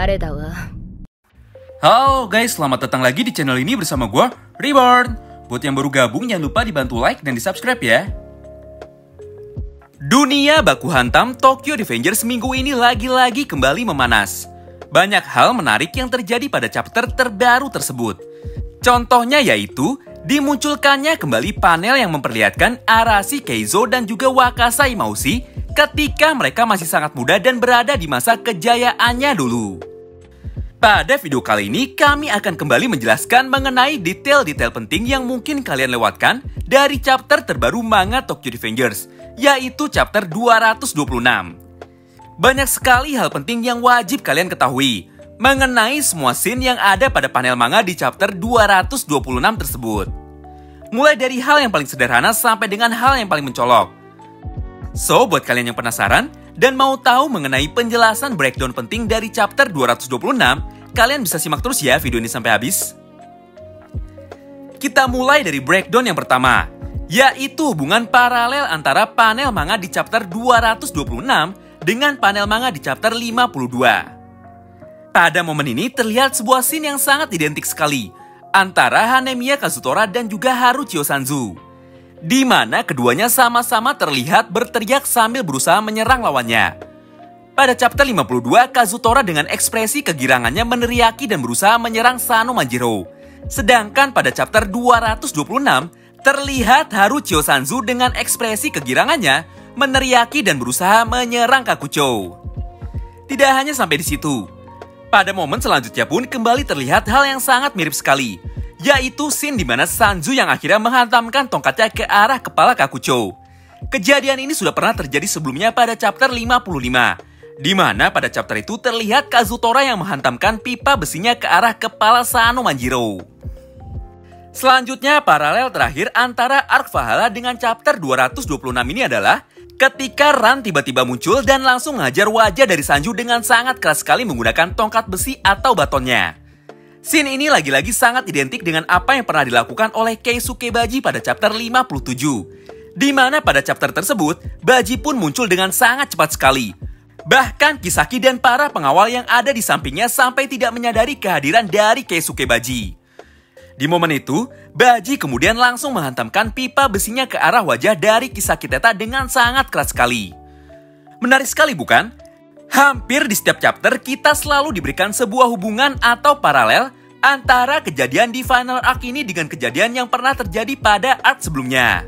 誰だわ。 Halo guys, selamat datang lagi di channel ini bersama gue, Reborn. Buat yang baru gabung, jangan lupa dibantu like dan di subscribe ya. Dunia baku hantam Tokyo Revengers minggu ini lagi-lagi kembali memanas. Banyak hal menarik yang terjadi pada chapter terbaru tersebut. Contohnya yaitu, dimunculkannya kembali panel yang memperlihatkan Arashi Keizo dan juga Wakasa Imaushi ketika mereka masih sangat muda dan berada di masa kejayaannya dulu. Pada video kali ini, kami akan kembali menjelaskan mengenai detail-detail penting yang mungkin kalian lewatkan dari chapter terbaru manga Tokyo Revengers, yaitu chapter 226. Banyak sekali hal penting yang wajib kalian ketahui mengenai semua scene yang ada pada panel manga di chapter 226 tersebut. Mulai dari hal yang paling sederhana sampai dengan hal yang paling mencolok. So, buat kalian yang penasaran dan mau tahu mengenai penjelasan breakdown penting dari chapter 226, kalian bisa simak terus ya video ini sampai habis. Kita mulai dari breakdown yang pertama, yaitu hubungan paralel antara panel manga di chapter 226 dengan panel manga di chapter 52. Pada momen ini terlihat sebuah scene yang sangat identik sekali antara Hanemiya Kazutora dan juga Haru Chiyosanzu, di mana keduanya sama-sama terlihat berteriak sambil berusaha menyerang lawannya. Pada chapter 52, Kazutora dengan ekspresi kegirangannya meneriaki dan berusaha menyerang Sano Manjiro. Sedangkan pada chapter 226, terlihat Haru Chiyosanzu dengan ekspresi kegirangannya meneriaki dan berusaha menyerang Kakucho. Tidak hanya sampai di situ. Pada momen selanjutnya pun kembali terlihat hal yang sangat mirip sekali, yaitu scene di mana Sanzu yang akhirnya menghantamkan tongkatnya ke arah kepala Kakucho. Kejadian ini sudah pernah terjadi sebelumnya pada chapter 55, di mana pada chapter itu terlihat Kazutora yang menghantamkan pipa besinya ke arah kepala Sano Manjiro. Selanjutnya, paralel terakhir antara arc Valhalla dengan chapter 226 ini adalah ketika Ran tiba-tiba muncul dan langsung menghajar wajah dari Sanju dengan sangat keras sekali menggunakan tongkat besi atau batonnya. Scene ini lagi-lagi sangat identik dengan apa yang pernah dilakukan oleh Keisuke Baji pada chapter 57. Di mana pada chapter tersebut, Baji pun muncul dengan sangat cepat sekali. Bahkan Kisaki dan para pengawal yang ada di sampingnya sampai tidak menyadari kehadiran dari Keisuke Baji. Di momen itu, Baji kemudian langsung menghantamkan pipa besinya ke arah wajah dari Kisaki Teta dengan sangat keras sekali. Menarik sekali bukan? Hampir di setiap chapter kita selalu diberikan sebuah hubungan atau paralel antara kejadian di final arc ini dengan kejadian yang pernah terjadi pada arc sebelumnya.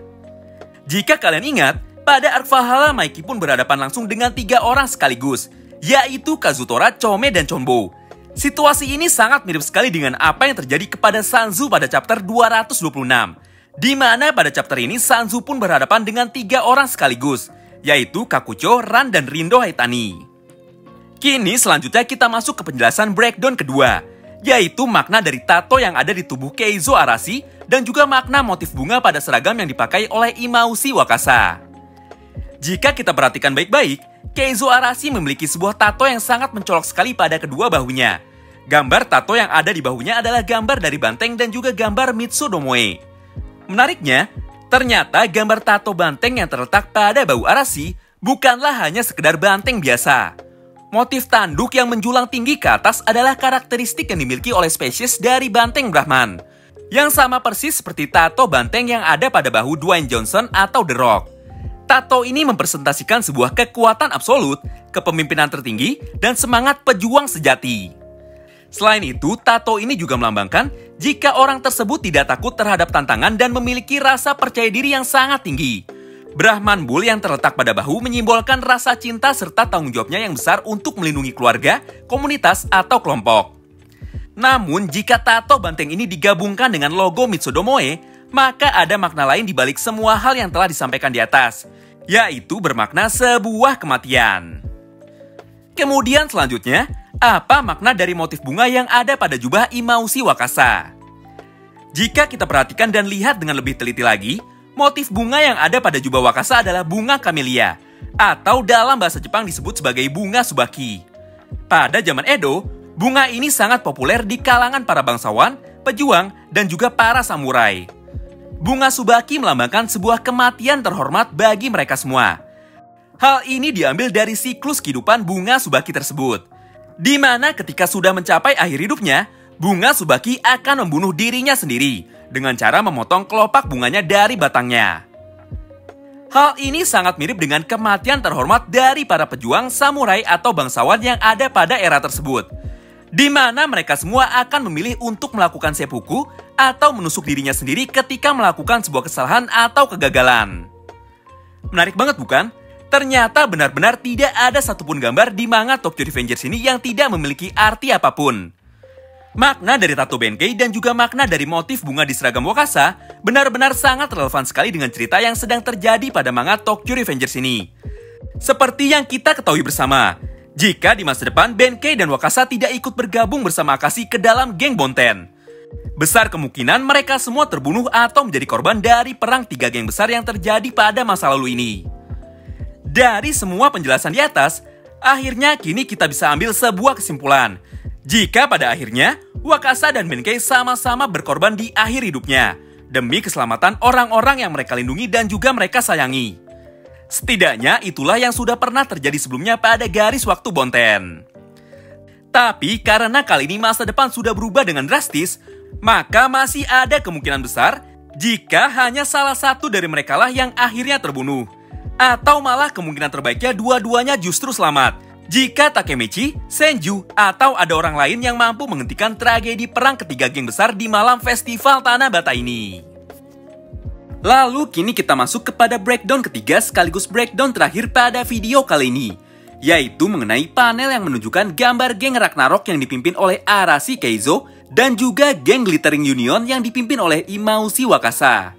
Jika kalian ingat, pada arc Valhalla Maiki pun berhadapan langsung dengan 3 orang sekaligus, yaitu Kazutora, Chome, dan Chonbo. Situasi ini sangat mirip sekali dengan apa yang terjadi kepada Sanzu pada chapter 226, di mana pada chapter ini Sanzu pun berhadapan dengan 3 orang sekaligus, yaitu Kakucho, Ran, dan Rindo Haitani. Kini selanjutnya kita masuk ke penjelasan breakdown kedua, yaitu makna dari tato yang ada di tubuh Keizo Arashi dan juga makna motif bunga pada seragam yang dipakai oleh Imaushi Wakasa. Jika kita perhatikan baik-baik, Keizo Arashi memiliki sebuah tato yang sangat mencolok sekali pada kedua bahunya. Gambar tato yang ada di bahunya adalah gambar dari banteng dan juga gambar Mitsudomoe. Menariknya, ternyata gambar tato banteng yang terletak pada bahu Arashi bukanlah hanya sekedar banteng biasa. Motif tanduk yang menjulang tinggi ke atas adalah karakteristik yang dimiliki oleh spesies dari banteng Brahman, yang sama persis seperti tato banteng yang ada pada bahu Dwayne Johnson atau The Rock. Tato ini mempresentasikan sebuah kekuatan absolut, kepemimpinan tertinggi, dan semangat pejuang sejati. Selain itu, tato ini juga melambangkan jika orang tersebut tidak takut terhadap tantangan dan memiliki rasa percaya diri yang sangat tinggi. Brahman Bull yang terletak pada bahu menyimbolkan rasa cinta serta tanggung jawabnya yang besar untuk melindungi keluarga, komunitas, atau kelompok. Namun, jika tato banteng ini digabungkan dengan logo Mitsudomoe, maka ada makna lain di balik semua hal yang telah disampaikan di atas, yaitu bermakna sebuah kematian. Kemudian selanjutnya, apa makna dari motif bunga yang ada pada jubah Imaushi Wakasa? Jika kita perhatikan dan lihat dengan lebih teliti lagi, motif bunga yang ada pada jubah Wakasa adalah bunga camellia, atau dalam bahasa Jepang disebut sebagai bunga Tsubaki. Pada zaman Edo, bunga ini sangat populer di kalangan para bangsawan, pejuang, dan juga para samurai. Bunga Tsubaki melambangkan sebuah kematian terhormat bagi mereka semua. Hal ini diambil dari siklus kehidupan bunga Tsubaki tersebut. Di mana ketika sudah mencapai akhir hidupnya, bunga Tsubaki akan membunuh dirinya sendiri dengan cara memotong kelopak bunganya dari batangnya. Hal ini sangat mirip dengan kematian terhormat dari para pejuang, samurai atau bangsawan yang ada pada era tersebut, di mana mereka semua akan memilih untuk melakukan seppuku atau menusuk dirinya sendiri ketika melakukan sebuah kesalahan atau kegagalan. Menarik banget bukan? Ternyata benar-benar tidak ada satupun gambar di manga Tokyo Revengers ini yang tidak memiliki arti apapun. Makna dari tato Benkei dan juga makna dari motif bunga di seragam Wakasa benar-benar sangat relevan sekali dengan cerita yang sedang terjadi pada manga Tokyo Revengers ini. Seperti yang kita ketahui bersama, jika di masa depan Benkei dan Wakasa tidak ikut bergabung bersama Akashi ke dalam geng Bonten, besar kemungkinan mereka semua terbunuh atau menjadi korban dari perang 3 geng besar yang terjadi pada masa lalu ini. Dari semua penjelasan di atas, akhirnya kini kita bisa ambil sebuah kesimpulan. Jika pada akhirnya, Wakasa dan Benkei sama-sama berkorban di akhir hidupnya demi keselamatan orang-orang yang mereka lindungi dan juga mereka sayangi. Setidaknya itulah yang sudah pernah terjadi sebelumnya pada garis waktu Bonten. Tapi karena kali ini masa depan sudah berubah dengan drastis, maka masih ada kemungkinan besar jika hanya salah satu dari mereka lah yang akhirnya terbunuh. Atau malah kemungkinan terbaiknya dua-duanya justru selamat jika Takemichi, Senju, atau ada orang lain yang mampu menghentikan tragedi perang ketiga geng besar di malam festival Tanah Bata ini. Lalu kini kita masuk kepada breakdown ketiga sekaligus breakdown terakhir pada video kali ini, yaitu mengenai panel yang menunjukkan gambar geng Ragnarok yang dipimpin oleh Arashi Keizo dan juga geng Glittering Union yang dipimpin oleh Imaushi Wakasa.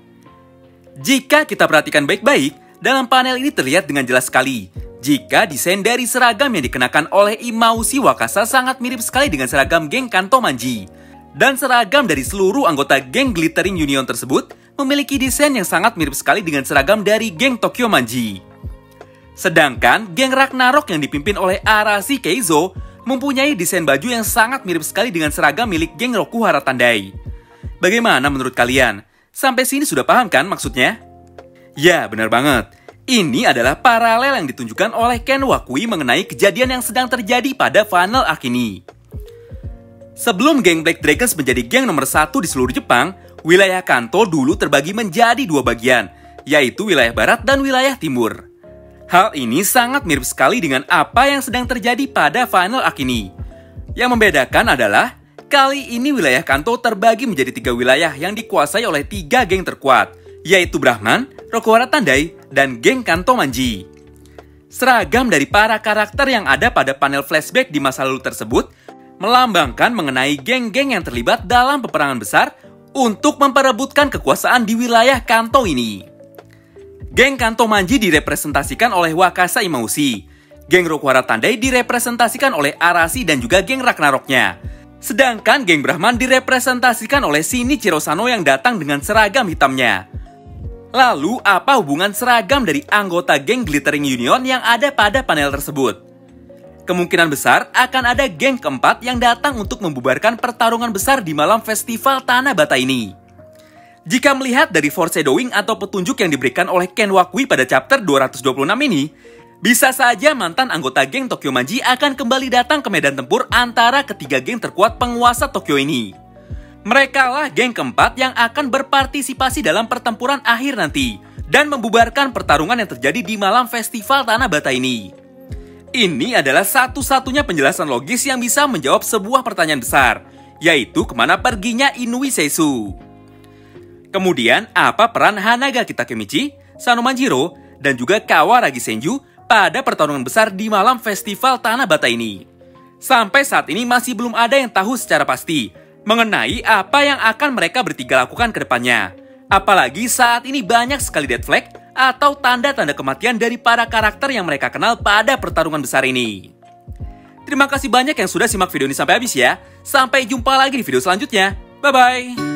Jika kita perhatikan baik-baik, dalam panel ini terlihat dengan jelas sekali jika desain dari seragam yang dikenakan oleh Imaushi Wakasa sangat mirip sekali dengan seragam geng Kanto Manji. Dan seragam dari seluruh anggota geng Glittering Union tersebut memiliki desain yang sangat mirip sekali dengan seragam dari geng Tokyo Manji. Sedangkan geng Ragnarok yang dipimpin oleh Arashi Keizo mempunyai desain baju yang sangat mirip sekali dengan seragam milik geng Rokuhara Tandai. Bagaimana menurut kalian? Sampai sini sudah paham kan maksudnya? Ya, benar banget. Ini adalah paralel yang ditunjukkan oleh Ken Wakui mengenai kejadian yang sedang terjadi pada final arc ini. Sebelum geng Black Dragons menjadi geng nomor 1 di seluruh Jepang, wilayah Kanto dulu terbagi menjadi 2 bagian, yaitu wilayah barat dan wilayah timur. Hal ini sangat mirip sekali dengan apa yang sedang terjadi pada final arc ini. Yang membedakan adalah, kali ini wilayah Kanto terbagi menjadi 3 wilayah yang dikuasai oleh 3 geng terkuat, yaitu Brahman, Rokuhara Tandai, dan geng Kanto Manji. Seragam dari para karakter yang ada pada panel flashback di masa lalu tersebut melambangkan mengenai geng-geng yang terlibat dalam peperangan besar untuk memperebutkan kekuasaan di wilayah Kanto ini. Geng Kanto Manji direpresentasikan oleh Wakasa Imaushi. Geng Rokuhara Tandai direpresentasikan oleh Arashi dan juga geng Ragnaroknya. Sedangkan geng Brahman direpresentasikan oleh Shinichiro Sano yang datang dengan seragam hitamnya. Lalu, apa hubungan seragam dari anggota geng Glittering Union yang ada pada panel tersebut? Kemungkinan besar akan ada geng keempat yang datang untuk membubarkan pertarungan besar di malam festival Tanah Bata ini. Jika melihat dari foreshadowing atau petunjuk yang diberikan oleh Ken Wakui pada chapter 226 ini, bisa saja mantan anggota geng Tokyo Manji akan kembali datang ke medan tempur antara ketiga geng terkuat penguasa Tokyo ini. Mereka lah geng keempat yang akan berpartisipasi dalam pertempuran akhir nanti dan membubarkan pertarungan yang terjadi di malam festival Tanah Bata ini. Ini adalah satu-satunya penjelasan logis yang bisa menjawab sebuah pertanyaan besar, yaitu kemana perginya Inui Seisu. Kemudian, apa peran Hanagaki Takemichi, Sano Manjiro, dan juga Kawaragi Senju pada pertarungan besar di malam festival Tanah Bata ini? Sampai saat ini masih belum ada yang tahu secara pasti mengenai apa yang akan mereka bertiga lakukan ke depannya. Apalagi saat ini banyak sekali dead flag atau tanda-tanda kematian dari para karakter yang mereka kenal pada pertarungan besar ini. Terima kasih banyak yang sudah simak video ini sampai habis ya. Sampai jumpa lagi di video selanjutnya. Bye-bye.